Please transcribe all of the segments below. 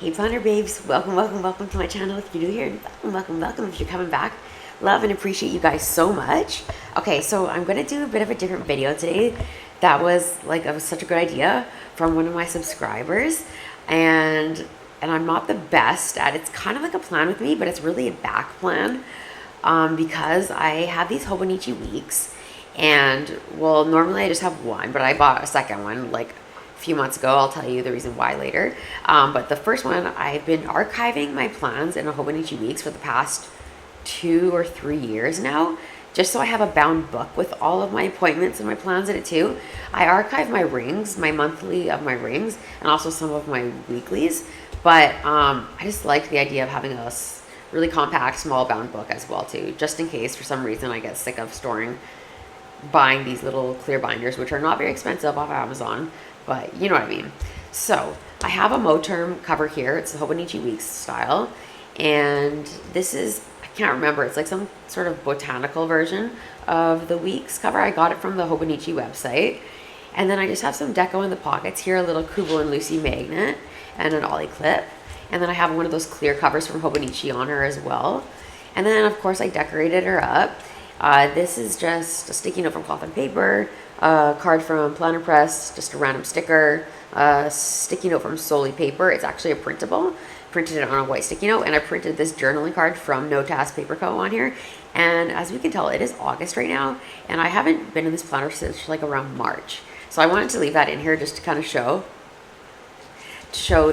Hey planner babes, welcome to my channel. If you're new here, welcome if you're coming back. Love and appreciate you guys so much. Okay, so I'm gonna do a bit of a different video today. That was such a good idea from one of my subscribers, and I'm not the best at it's kind of like a plan with me, but it's really a back plan, because I have these Hobonichi weeks, and well, normally I just have one, but I bought a second one like few months ago. I'll tell you the reason why later. But the first one, I've been archiving my plans in a Hobonichi weeks for the past 2 or 3 years now, just so I have a bound book with all of my appointments and my plans in it too. I archive my rings, my monthly of my rings, and also some of my weeklies. But I just like the idea of having a really compact, small bound book as well too, just in case for some reason I get sick of buying these little clear binders, which are not very expensive off Amazon, but you know what I mean. So I have a Moterm cover here. It's the Hobonichi Weeks style, and this is, I can't remember, it's like some sort of botanical version of the Weeks cover. I got it from the Hobonichi website. And then I just have some deco in the pockets here, a little Kubo and Lucy magnet and an ollie clip. And then I have one of those clear covers from Hobonichi on her as well. And then of course I decorated her up. This is just a sticky note from Cloth and Paper, a card from Planner Press, just a random sticker, a sticky note from Solely Paper. It's actually a printable. Printed it on a white sticky note, and I printed this journaling card from No Task Paper Co. on here. And as we can tell, it is August right now, and I haven't been in this planner since like around March. So I wanted to leave that in here just to kind of show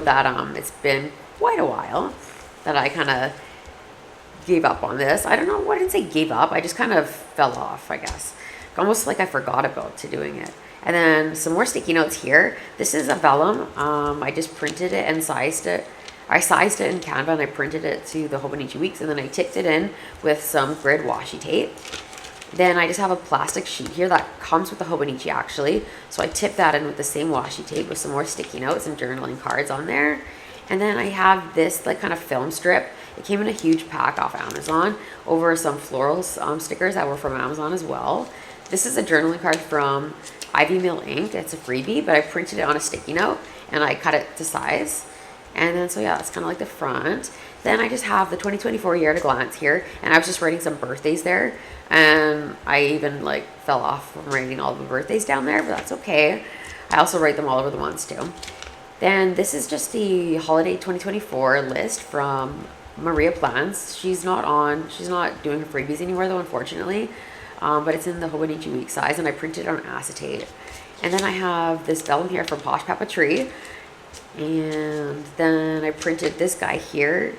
that it's been quite a while that I kind of gave up on this. I don't know, I didn't say gave up, I just kind of fell off, I guess. Almost like I forgot about doing it. And then some more sticky notes here. This is a vellum. I just printed it and sized it. I sized it in Canva and I printed it to the Hobonichi Weeks, and then I tipped it in with some grid washi tape. Then I just have a plastic sheet here that comes with the Hobonichi actually. So I tipped that in with the same washi tape with some more sticky notes and journaling cards on there. And then I have this like kind of film strip. It came in a huge pack off Amazon over some florals stickers that were from Amazon as well. This is a journaling card from Ivy Mill Ink. It's a freebie, but I printed it on a sticky note and I cut it to size. And then, so yeah, that's kind of like the front. Then I just have the 2024 year at a glance here, and I was just writing some birthdays there. And I even like fell off from writing all the birthdays down there, but that's okay. I also write them all over the months too. Then this is just the holiday 2024 list from Maria Plans. She's not doing her freebies anymore though, unfortunately. But it's in the Hobonichi Week size, and I printed it on acetate. And then I have this vellum here from Posh Peppa Tree. And then I printed this guy here.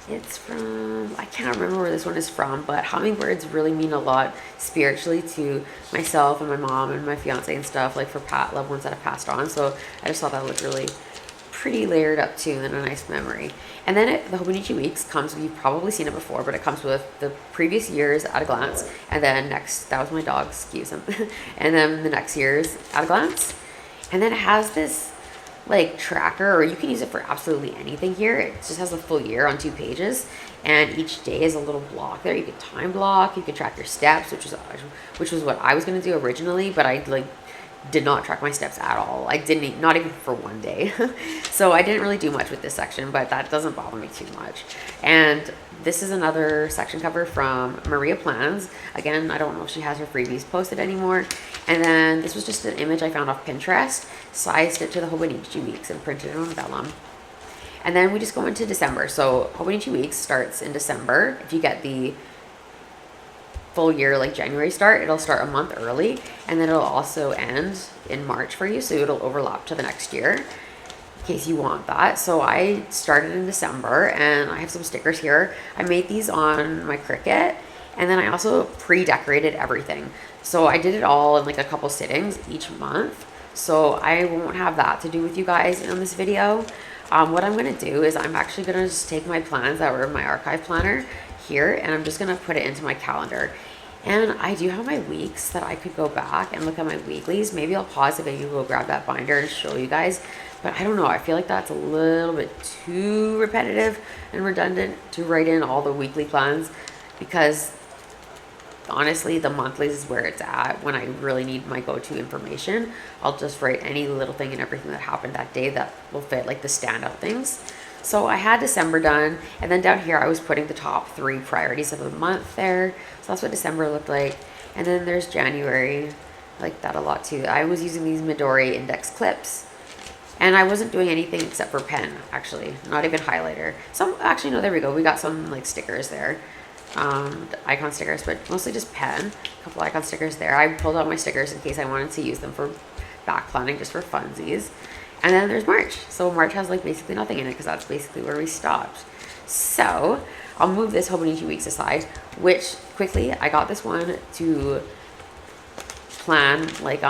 It's from, I can't remember where this one is from, but hummingbirds really mean a lot spiritually to myself and my mom and my fiance and stuff, like for loved ones that have passed on. So I just thought that looked really pretty layered up too, and a nice memory. And then the Hobonichi Weeks comes, you've probably seen it before, but it comes with the previous years at a glance, and then that was my dog, excuse him, and then the next year's at a glance. And then it has this like tracker, or you can use it for absolutely anything here. It just has the full year on 2 pages, and each day is a little block there. You can time block, you can track your steps, which was what I was going to do originally, but I did not track my steps at all. I didn't, not even for one day. So I didn't really do much with this section, but that doesn't bother me too much. And this is another section cover from Maria Plans. Again, I don't know if she has her freebies posted anymore. And then this was just an image I found off Pinterest, sized it to the Hobonichi Weeks and printed it on vellum. And then we just go into December. So Hobonichi Weeks starts in December. If you get the full year like January start, it'll start a month early, and then it'll also end in March for you, so it'll overlap to the next year in case you want that. So I started in December, and I have some stickers here. I made these on my Cricut, and then I also pre-decorated everything. So I did it all in like a couple sittings each month, so I won't have that to do with you guys in this video. What I'm going to do is I'm actually going to just take my plans that were in my archive planner here, and I'm just going to put it into my calendar. And I do have my weeks that I could go back and look at my weeklies. Maybe I'll pause the video, go grab that binder and show you guys, but I don't know, I feel like that's a little bit too repetitive and redundant to write in all the weekly plans, because honestly the monthlies is where it's at. When I really need my go-to information, I'll just write any little thing and everything that happened that day that will fit, like the standout things. So I had December done, and then down here I was putting the top 3 priorities of the month there. So that's what December looked like. And then there's January, like that a lot too. I was using these Midori index clips, and I wasn't doing anything except for pen, actually, not even highlighter. Some, actually, no, there we go. We got some like stickers there, icon stickers, but mostly just pen. A couple icon stickers there. I pulled out my stickers in case I wanted to use them for back planning, just for funsies. And then there's March. So March has like basically nothing in it because that's basically where we stopped. So I'll move this Hobonichi Weeks aside, which quickly I got this one to plan like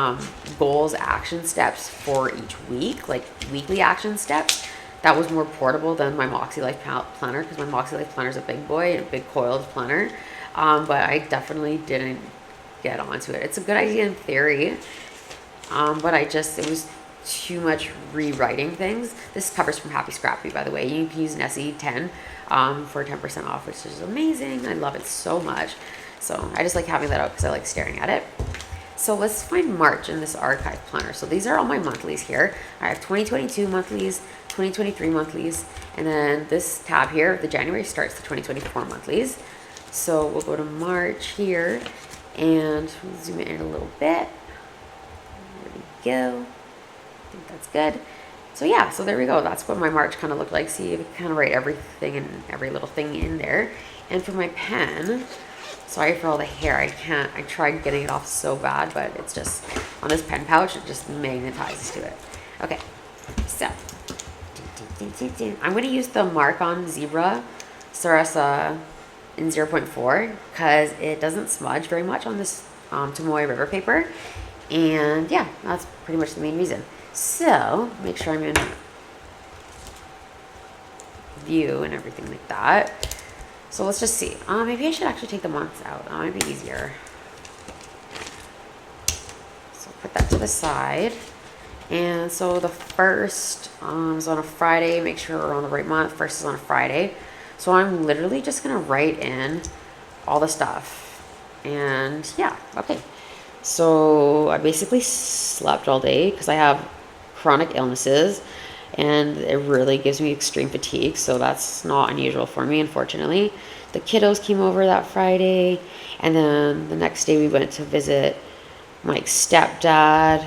goals, action steps for each week, like weekly action steps. That was more portable than my Moxie Life planner, because my Moxie Life planner is a big boy, a big coiled planner. But I definitely didn't get onto it. It's a good idea in theory, but it was too much rewriting things. This cover's from Happy Scrappy, by the way. You can use Nessie 10 for 10% off, which is amazing. I love it so much. So I just like having that out because I like staring at it. So let's find March in this archive planner. So these are all my monthlies here. I have 2022 monthlies, 2023 monthlies, and then this tab here, the January, starts the 2024 monthlies. So we'll go to March here, and we'll zoom in a little bit. There we go. I think that's good. So yeah, so there we go. That's what my March kind of looked like. See, you kind of write everything and every little thing in there. And for my pen, sorry for all the hair. I tried getting it off so bad, but it's just, on this pen pouch, it just magnetizes to it. Okay, so, I'm going to use the Mark-On Zebra Sarasa in 0.4 because it doesn't smudge very much on this Tomoe River paper. And yeah, that's pretty much the main reason. So, make sure I'm in view and everything like that. So let's just see. Maybe I should actually take the months out. That might be easier. So put that to the side. And so the first is on a Friday. Make sure we're on the right month. First is on a Friday. So I'm literally just going to write in all the stuff. And yeah, okay. So I basically slept all day because I have chronic illnesses. And it really gives me extreme fatigue, so that's not unusual for me, unfortunately. The kiddos came over that Friday, and then the next day we went to visit Mike's stepdad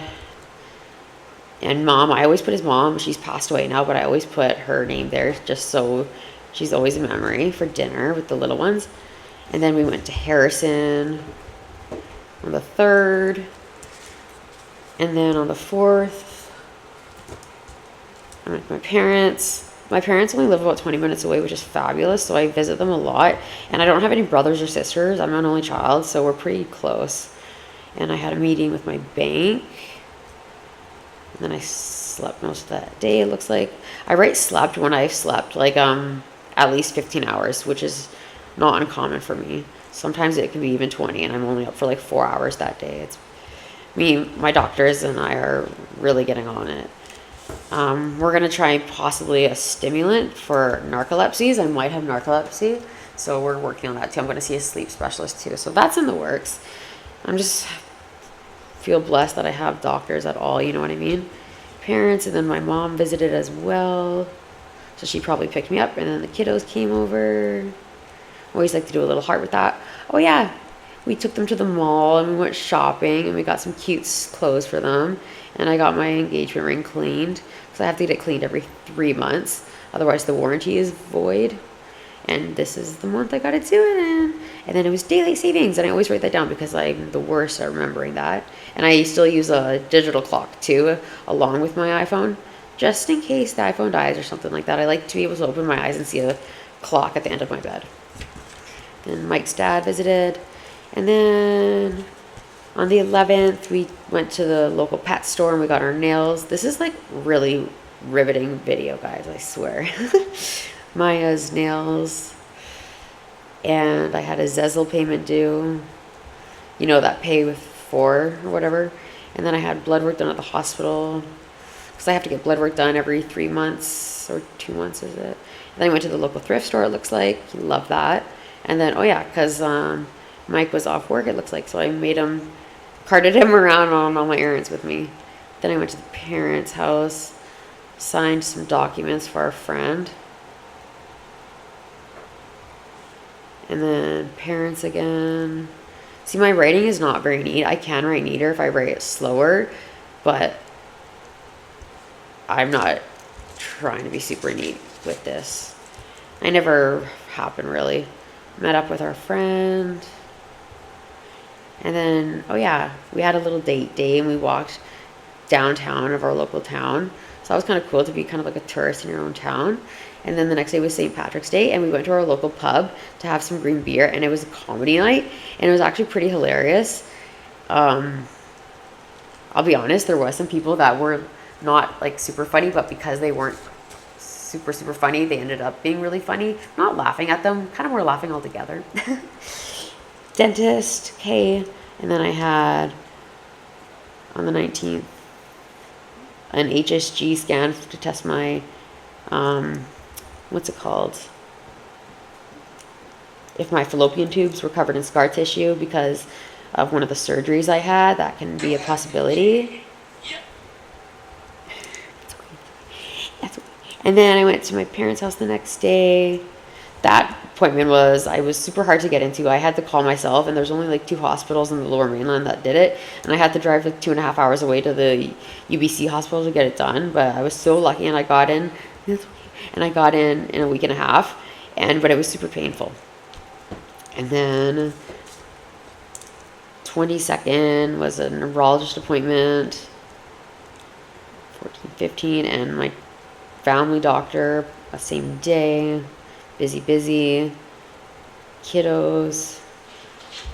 and mom. I always put his mom. She's passed away now, but I always put her name there just so she's always a memory for dinner with the little ones. And then we went to Harrison on the 3rd, and then on the 4th, I went with my parents. My parents only live about 20 minutes away, which is fabulous, so I visit them a lot. And I don't have any brothers or sisters. I'm an only child, so we're pretty close. And I had a meeting with my bank. And then I slept most of that day, it looks like. I write slept when I've slept, like at least 15 hours, which is not uncommon for me. Sometimes it can be even 20, and I'm only up for like 4 hours that day. It's me, my doctors, and I are really getting on it. We're going to try possibly a stimulant for narcolepsies. I might have narcolepsy, so we're working on that too. I'm going to see a sleep specialist too. So that's in the works. I'm just feel blessed that I have doctors at all, you know what I mean? Parents, and then my mom visited as well. So she probably picked me up, and then the kiddos came over. Always like to do a little heart with that. Oh yeah, we took them to the mall and we went shopping and we got some cute clothes for them. And I got my engagement ring cleaned because I have to get it cleaned every 3 months. Otherwise the warranty is void. And this is the month I got it in. And then it was daylight savings. And I always write that down because I'm the worst at remembering that. And I still use a digital clock too, along with my iPhone. Just in case the iPhone dies or something like that. I like to be able to open my eyes and see a clock at the end of my bed. Then Mike's dad visited. And then on the 11th, we went to the local pet store and we got our nails. This is like really riveting video, guys, I swear. Maya's nails. And I had a Zezel payment due. You know, that pay with 4 or whatever. And then I had blood work done at the hospital. Because I have to get blood work done every 3 months or 2 months, is it? And then I went to the local thrift store, it looks like. Love that. And then, oh yeah, because Mike was off work, it looks like. So I carted him around on all my errands with me. Then I went to the parents' house, signed some documents for our friend. And then parents again. See, my writing is not very neat. I can write neater if I write it slower, but I'm not trying to be super neat with this. I never happen really. Met up with our friend. And then, oh yeah, we had a little date day and we walked downtown of our local town. So that was kind of cool to be kind of like a tourist in your own town. And then the next day was St. Patrick's Day and we went to our local pub to have some green beer and it was a comedy night and it was actually pretty hilarious. I'll be honest, there was some people that were not like super funny, but because they weren't super funny, they ended up being really funny. Not laughing at them, kind of more laughing all together. Dentist, okay. And then I had on the 19th an HSG scan to test my what's it called, if my fallopian tubes were covered in scar tissue because of one of the surgeries I had. That can be a possibility. And then I went to my parents' house the next day. That appointment I was super hard to get into. I had to call myself, and there's only like 2 hospitals in the Lower Mainland that did it. And I had to drive like 2.5 hours away to the UBC hospital to get it done. But I was so lucky, and I got in, in a week and a half. But it was super painful. And then 22nd was a neurologist appointment. 14, 15, and my family doctor the same day. Busy. Kiddos.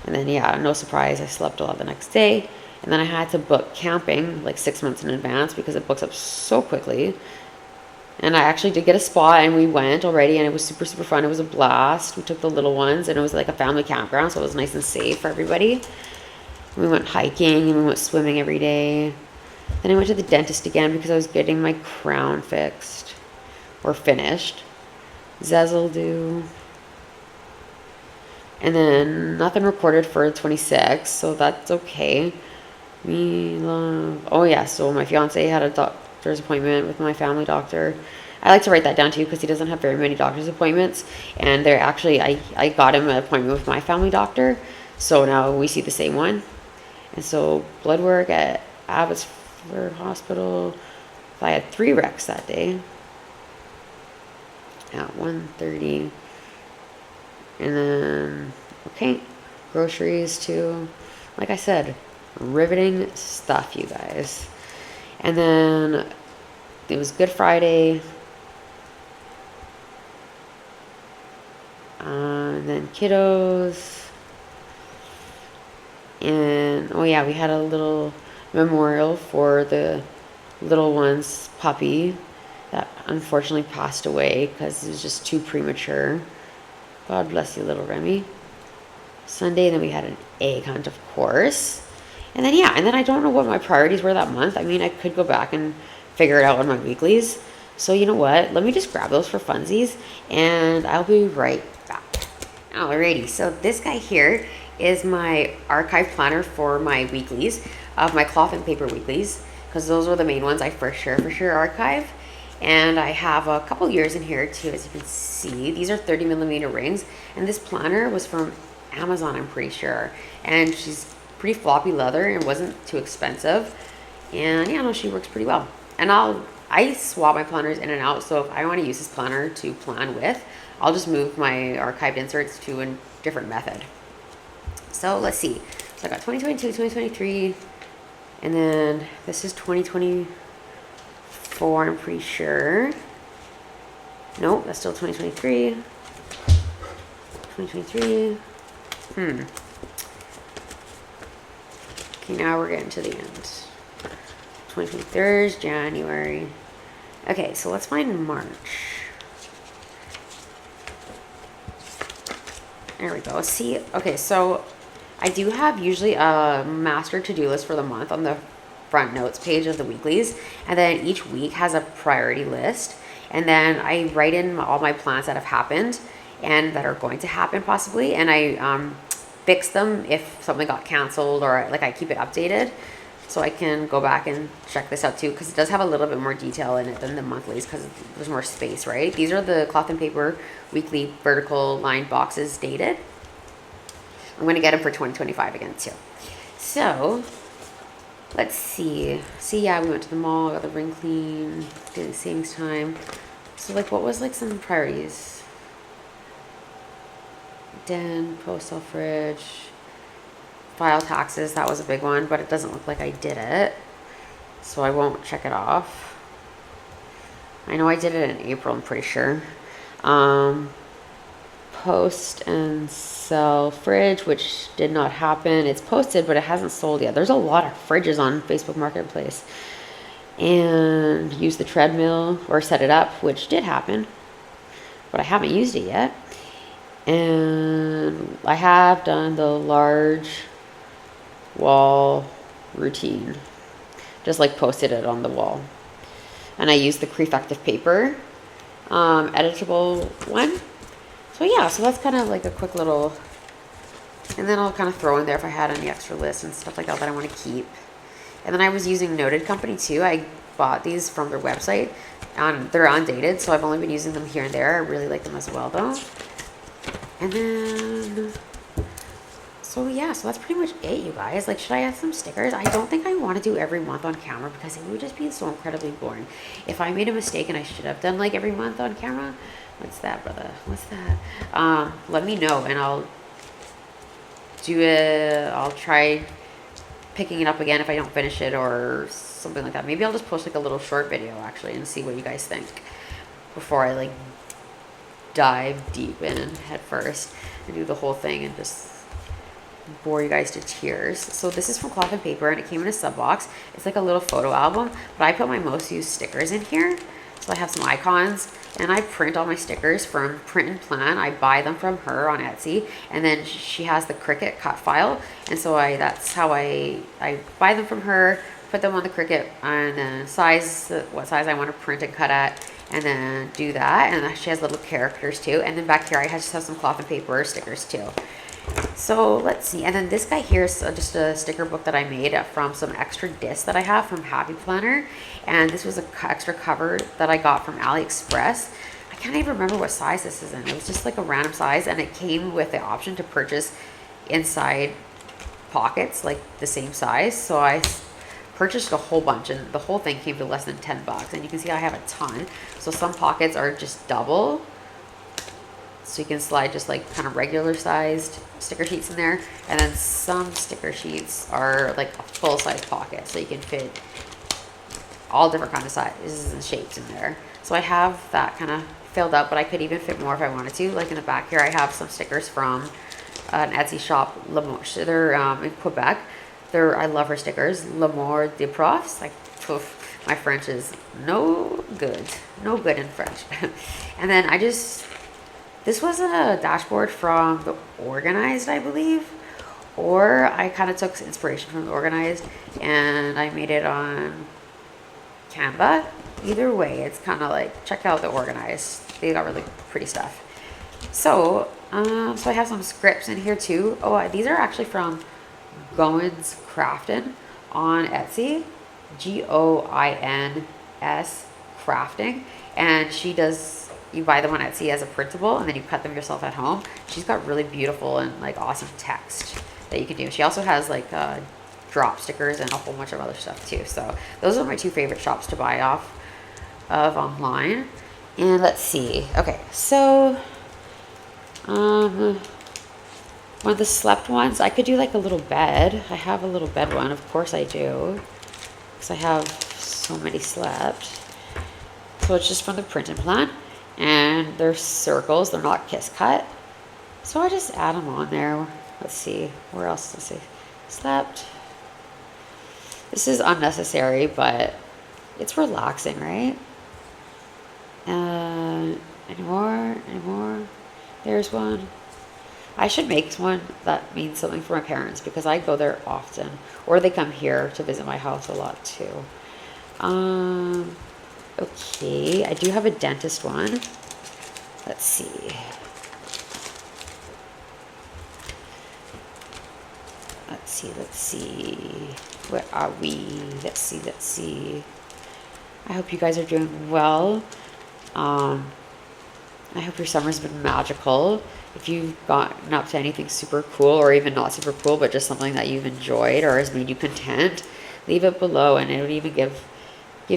And then, yeah, no surprise, I slept a lot the next day. And then I had to book camping like 6 months in advance because it books up so quickly. And I actually did get a spot and we went already and it was super fun. It was a blast. We took the little ones and it was like a family campground, so it was nice and safe for everybody. We went hiking and we went swimming every day. Then I went to the dentist again because I was getting my crown fixed or finished. Zezel do. And then nothing recorded for 26, so that's okay. Oh yeah, so my fiance had a doctor's appointment with my family doctor. I like to write that down too because he doesn't have very many doctor's appointments. And they're actually, I got him an appointment with my family doctor, so now we see the same one. And so blood work at Abbotsford Hospital. I had 3 recs that day at 1:30. And then, okay, groceries too. Like I said, riveting stuff, you guys. And then it was Good Friday. And then kiddos. And, oh yeah, we had a little memorial for the little one's puppy that unfortunately passed away because it was just too premature. God bless you, little Remy. Sunday, then we had an egg hunt, of course. And then, yeah, and then I don't know what my priorities were that month. I mean, I could go back and figure it out on my weeklies. So, you know what? Let me just grab those for funsies, and I'll be right back. Alrighty, so this guy here is my archive planner for my weeklies, of my cloth and paper weeklies, because those are the main ones I for sure archive. And I have a couple years in here too, as you can see. These are 30mm rings, and this planner was from Amazon, I'm pretty sure. And she's pretty floppy leather and wasn't too expensive. And yeah, no, she works pretty well. And I swap my planners in and out, so if I want to use this planner to plan with, I'll just move my archived inserts to a different method. So let's see. So I got 2022, 2023, and then this is 2024, I'm pretty sure. Nope, that's still 2023. 2023. Okay, now we're getting to the end. 2023 is January. Okay, so let's find March. There we go. See, okay, so I do have usually a master to-do list for the month on the front notes page of the weeklies, and then each week has a priority list, and then I write in all my plans that have happened and that are going to happen possibly, and I fix them if something got canceled, or like I keep it updated so I can go back and check this out too, because it does have a little bit more detail in it than the monthlies because there's more space, right? These are the cloth and paper weekly vertical lined boxes dated. I'm going to get them for 2025 again too. So let's see. Yeah, we went to the mall, got the ring clean, daily savings time. So like, what was like some priorities? Den, postal fridge, file taxes. That was a big one, but it doesn't look like I did it, so I won't check it off. I know I did it in April, I'm pretty sure. Post and sell fridge, which did not happen. It's posted, but it hasn't sold yet. There's a lot of fridges on Facebook Marketplace. And use the treadmill or set it up, which did happen, but I haven't used it yet. And I have done the large wall routine, just like posted it on the wall. And I used the Prefective paper, editable one. So yeah, so that's kind of like a quick little, and then I'll kind of throw in there if I had any extra lists and stuff like that that I want to keep. And then I was using Noted Company too. I bought these from their website. They're undated, so I've only been using them here and there. I really like them as well though. And then, so yeah, so that's pretty much it, you guys. Like, should I add some stickers? I don't think I want to do every month on camera because it would just be so incredibly boring. If I made a mistake and I should have done like every month on camera, what's that, brother? What's that? Let me know and I'll do it. I'll try picking it up again if I don't finish it or something like that. Maybe I'll just post like a little short video actually and see what you guys think before I like dive deep in head first and do the whole thing and just bore you guys to tears. So this is from Cloth and Paper and it came in a sub box. It's like a little photo album, but I put my most used stickers in here. So I have some icons and I print all my stickers from Print and Plan. I buy them from her on Etsy, and then she has the Cricut cut file, and so that's how I buy them from her, put them on the Cricut, and then what size I want to print and cut at, and then do that. And she has little characters too. And then back here I just have some Cloth and Paper stickers too. So let's see. And then this guy here is just a sticker book that I made from some extra discs that I have from Happy Planner. And this was an extra cover that I got from AliExpress. I can't even remember what size this is in. It was just like a random size, and it came with the option to purchase inside pockets like the same size. So I purchased a whole bunch, and the whole thing came to less than 10 bucks. And you can see I have a ton. So some pockets are just double, so you can slide just like kind of regular sized sticker sheets in there, and then some sticker sheets are like a full size pocket, so you can fit all different kind of sizes and shapes in there. So I have that kind of filled up, but I could even fit more if I wanted to. Like in the back here I have some stickers from an Etsy shop, they're in Quebec. I love her stickers, L'amour des profs. Like, poof, my French is no good in French. And then this was a dashboard from the Organized, I believe, or I kind of took inspiration from the Organized and I made it on Canva. Either way, it's kind of like, check out the Organized. They got really pretty stuff. So I have some scripts in here too. Oh, these are actually from Goins Crafting on Etsy, Goins Crafting, and you buy them on Etsy as a printable and then you cut them yourself at home. She's got really beautiful and like awesome text that you can do. She also has like drop stickers and a whole bunch of other stuff too. So those are my two favorite shops to buy off of online. And let's see. Okay, so one of the slept ones, I could do like a little bed. I have a little bed one, of course I do, because I have so many slept. So it's just from the Print and Plan, and they're circles, they're not kiss cut. So I just add them on there. Let's see, where else does it say? Slept. This is unnecessary, but it's relaxing, right? Any more? There's one. I should make one that means something for my parents because I go there often, or they come here to visit my house a lot too. Okay, I do have a dentist one. Let's see. Let's see. Where are we? Let's see. I hope you guys are doing well. I hope your summer's been magical. If you've gotten up to anything super cool, or even not super cool, but just something that you've enjoyed or has made you content, leave it below, and it would even give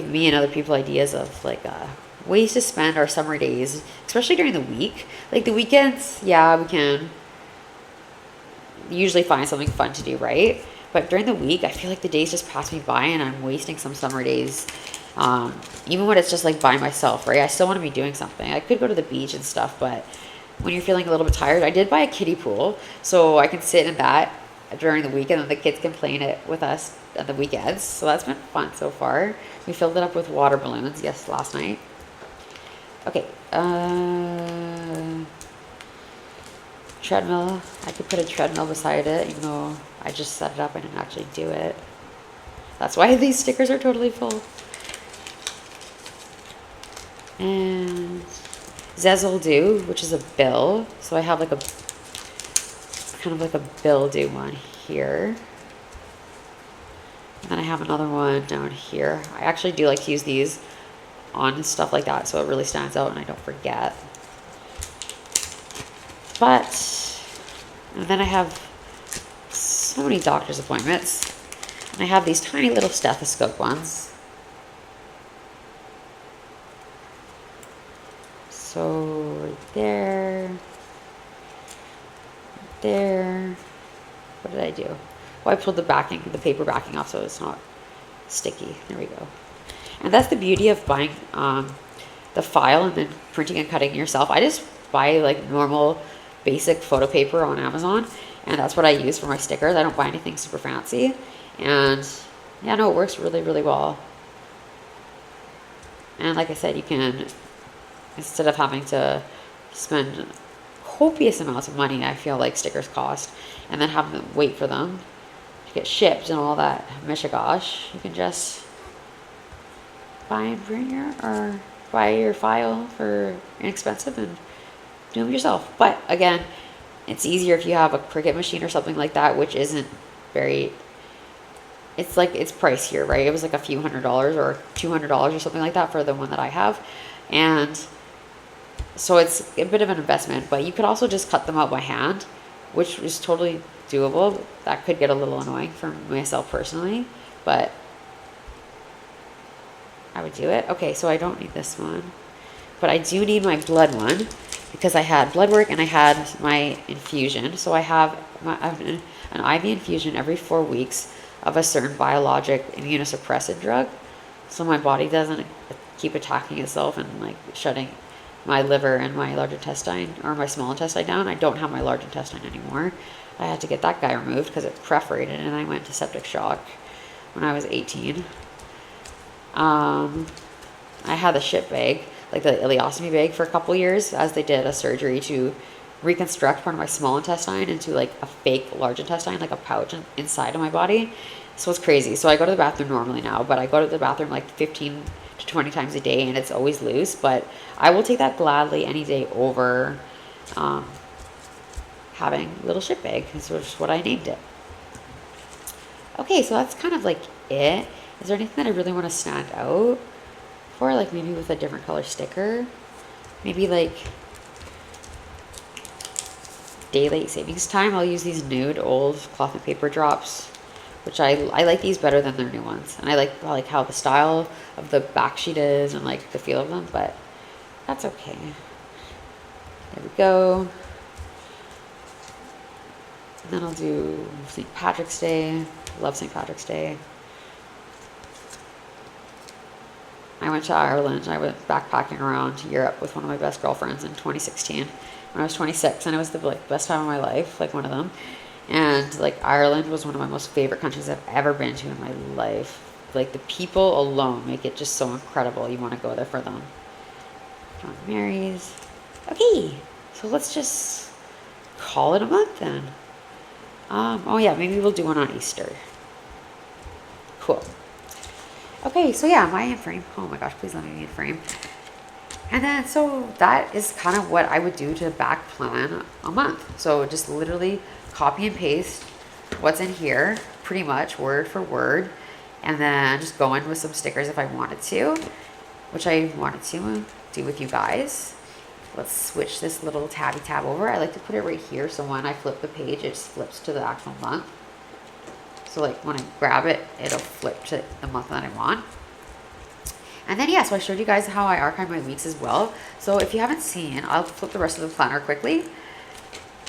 me and other people ideas of like ways to spend our summer days, especially during the week. Like the weekends, yeah, we can usually find something fun to do, right? But during the week, I feel like the days just pass me by and I'm wasting some summer days. Even when it's just like by myself, right? I still want to be doing something. I could go to the beach and stuff, but when you're feeling a little bit tired, I did buy a kiddie pool, so I can sit in that during the week, and then the kids can play in it with us at the weekends. So that's been fun so far. We filled it up with water balloons, yes, last night. Okay, treadmill. I could put a treadmill beside it, even though I just set it up. I didn't actually do it. That's why these stickers are totally full. And Zezel do, which is a bill. So I have like a kind of like a bill do one here. And then I have another one down here. I actually do like to use these on stuff like that, so it really stands out and I don't forget. But, and then I have so many doctor's appointments. And I have these tiny little stethoscope ones. So, right there. There. What did I do? Well, I pulled the paper backing off so it's not sticky. There we go. And that's the beauty of buying the file and then printing and cutting it yourself. I just buy like normal basic photo paper on Amazon, and that's what I use for my stickers. I don't buy anything super fancy. And yeah, no, it works really, really well. And like I said, you can, instead of having to spend copious amounts of money, I feel like stickers cost, and then have them wait for them to get shipped and all that mishigosh, you can just buy your file for inexpensive and do them yourself. But again, it's easier if you have a Cricut machine or something like that, which isn't very, it's like, it's pricier, right? It was like a few $100s or $200 or something like that for the one that I have. And so it's a bit of an investment, but you could also just cut them out by hand, which is totally doable. That could get a little annoying for myself personally, but I would do it. Okay, so I don't need this one, but I do need my blood one because I had blood work and I had my infusion. So I have an IV infusion every 4 weeks of a certain biologic immunosuppressant drug, so my body doesn't keep attacking itself and like shutting my liver and my large intestine or my small intestine down. I don't have my large intestine anymore. I had to get that guy removed because it perforated and I went to septic shock when I was 18. I had the shit bag, like the ileostomy bag, for a couple years as they did a surgery to reconstruct part of my small intestine into like a fake large intestine, like a pouch inside of my body. So it's crazy. So I go to the bathroom normally now, but I go to the bathroom like 15 to 20 times a day and it's always loose. But I will take that gladly any day over having a little shit bag, which is what I named it. Okay, so that's kind of like it. Is there anything that I really want to stand out for? Like maybe with a different color sticker? Maybe like daylight savings time. I'll use these nude old cloth and paper drops, which I like these better than their new ones. And I like how the style of the back sheet is and like the feel of them, but that's okay. There we go. And then I'll do St. Patrick's Day. Love St. Patrick's Day. I went to Ireland. I went backpacking around Europe with one of my best girlfriends in 2016 when I was 26, and it was the best time of my life, like one of them. And like Ireland was one of my most favorite countries I've ever been to in my life. Like the people alone make it just so incredible. You want to go there for them. John Mary's. Okay, so let's just call it a month then. Oh yeah, maybe we'll do one on Easter. Cool. Okay, so yeah, my frame. Oh my gosh, please let me be in frame. And then, so that is kind of what I would do to back plan a month. So just literally copy and paste what's in here, pretty much word for word. And then just go in with some stickers if I wanted to, which I wanted to do with you guys. let's switch this little tabby tab over. I like to put it right here, so when I flip the page, it just flips to the actual month. So like when I grab it, it'll flip to the month that I'm on. And then yeah, so I showed you guys how I archive my weeks as well. So if you haven't seen, I'll flip the rest of the planner quickly.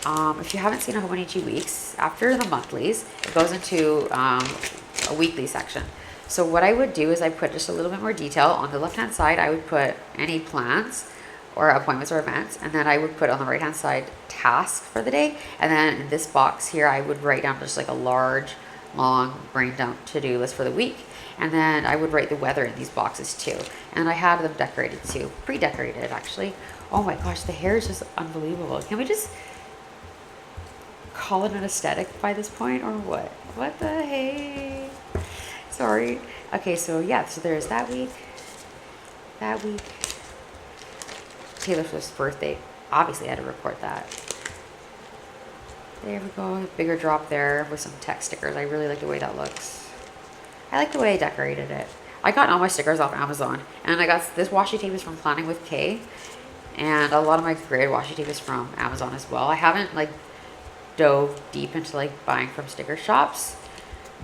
If you haven't seen a Hobonichi weeks, after the monthlies, it goes into a weekly section. So what I would do is I put just a little bit more detail. On the left hand side, I would put any plans or appointments or events, and then I would put on the right hand side tasks for the day. And then in this box here, I would write down just like a large, long brain dump to-do list for the week. And then I would write the weather in these boxes too. And I had them decorated too, pre-decorated actually. Oh my gosh, the hair is just unbelievable. Can we just call it an aesthetic by this point, or what? What the hey? Sorry. Okay, so yeah, so there's that week. Taylor Swift's birthday. Obviously, I had to report that. There we go. Bigger drop there with some text stickers. I really like the way that looks. I like the way I decorated it. I got all my stickers off Amazon, and I got this washi tape is from Planning with Kay, and a lot of my grid washi tape is from Amazon as well. I haven't like dove deep into like buying from sticker shops.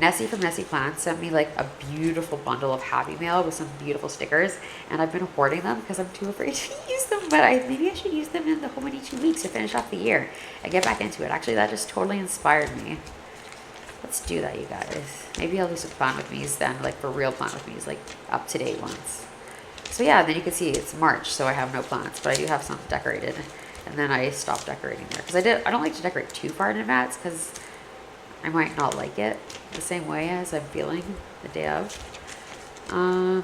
Nessie from Nessie Plants sent me like a beautiful bundle of Happy Mail with some beautiful stickers, and I've been hoarding them because I'm too afraid to use them, but maybe I should use them in the Hobonichi weeks to finish off the year and get back into it. Actually, that just totally inspired me. Let's do that, you guys. Maybe I'll do some plan with me's then, like for real plan with me's, like up to date ones. So yeah, then you can see it's March, so I have no plants, but I do have some decorated. And then I stopped decorating there because I don't like to decorate too far in advance because I might not like it the same way as I'm feeling the day of.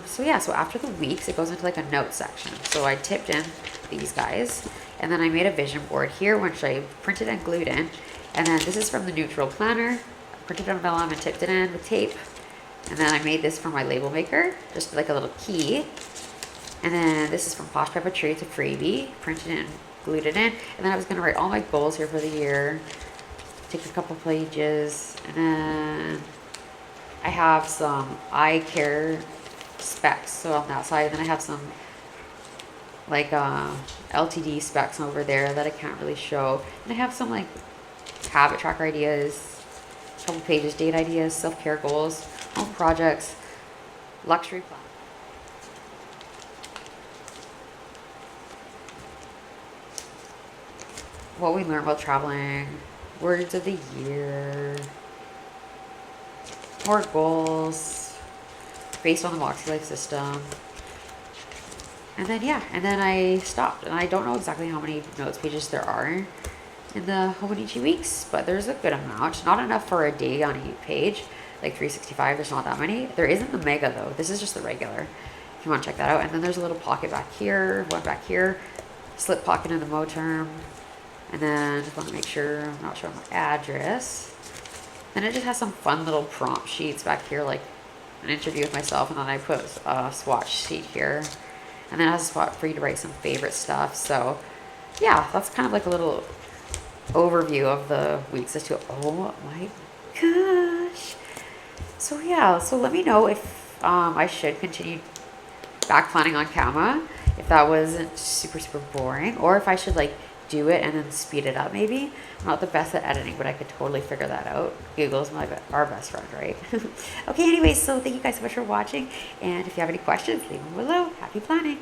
So yeah, so after the weeks, it goes into like a note section. So I tipped in these guys, and then I made a vision board here, which I printed and glued in. And then this is from the Neutral Planner. I printed on vellum and tipped it in with tape. And then I made this for my label maker, just like a little key. And then this is from Posh Pepper Tree. It's a freebie. Printed it and glued it in. And then I was going to write all my goals here for the year. Take a couple pages. And then I have some eye care specs. So on that side, then I have some like LTD specs over there that I can't really show. And I have some like habit tracker ideas, a couple pages, date ideas, self-care goals, home projects, luxury plan. What we learned while traveling, words of the year, more goals based on the Moxie Life system. And then yeah, and then I stopped, and I don't know exactly how many notes pages there are in the Hobonichi weeks, but there's a good amount. Not enough for a day on each page, like 365, there's not that many. There isn't the mega though, this is just the regular, if you want to check that out. And then there's a little pocket back here, one back here, slip pocket in the Mo term. And then just want to make sure I'm not showing my address. Then it just has some fun little prompt sheets back here, like an interview with myself. And then I put a swatch sheet here. And then it has a spot for you to write some favorite stuff. So yeah, that's kind of like a little overview of the weeks as to, oh my gosh. So yeah, so let me know if I should continue back planning on camera, if that wasn't super, super boring, or if I should like do it and then speed it up maybe. I'm not the best at editing, but I could totally figure that out. Google's our best friend, right? Okay, anyways, so thank you guys so much for watching, and if you have any questions, leave them below. Happy planning!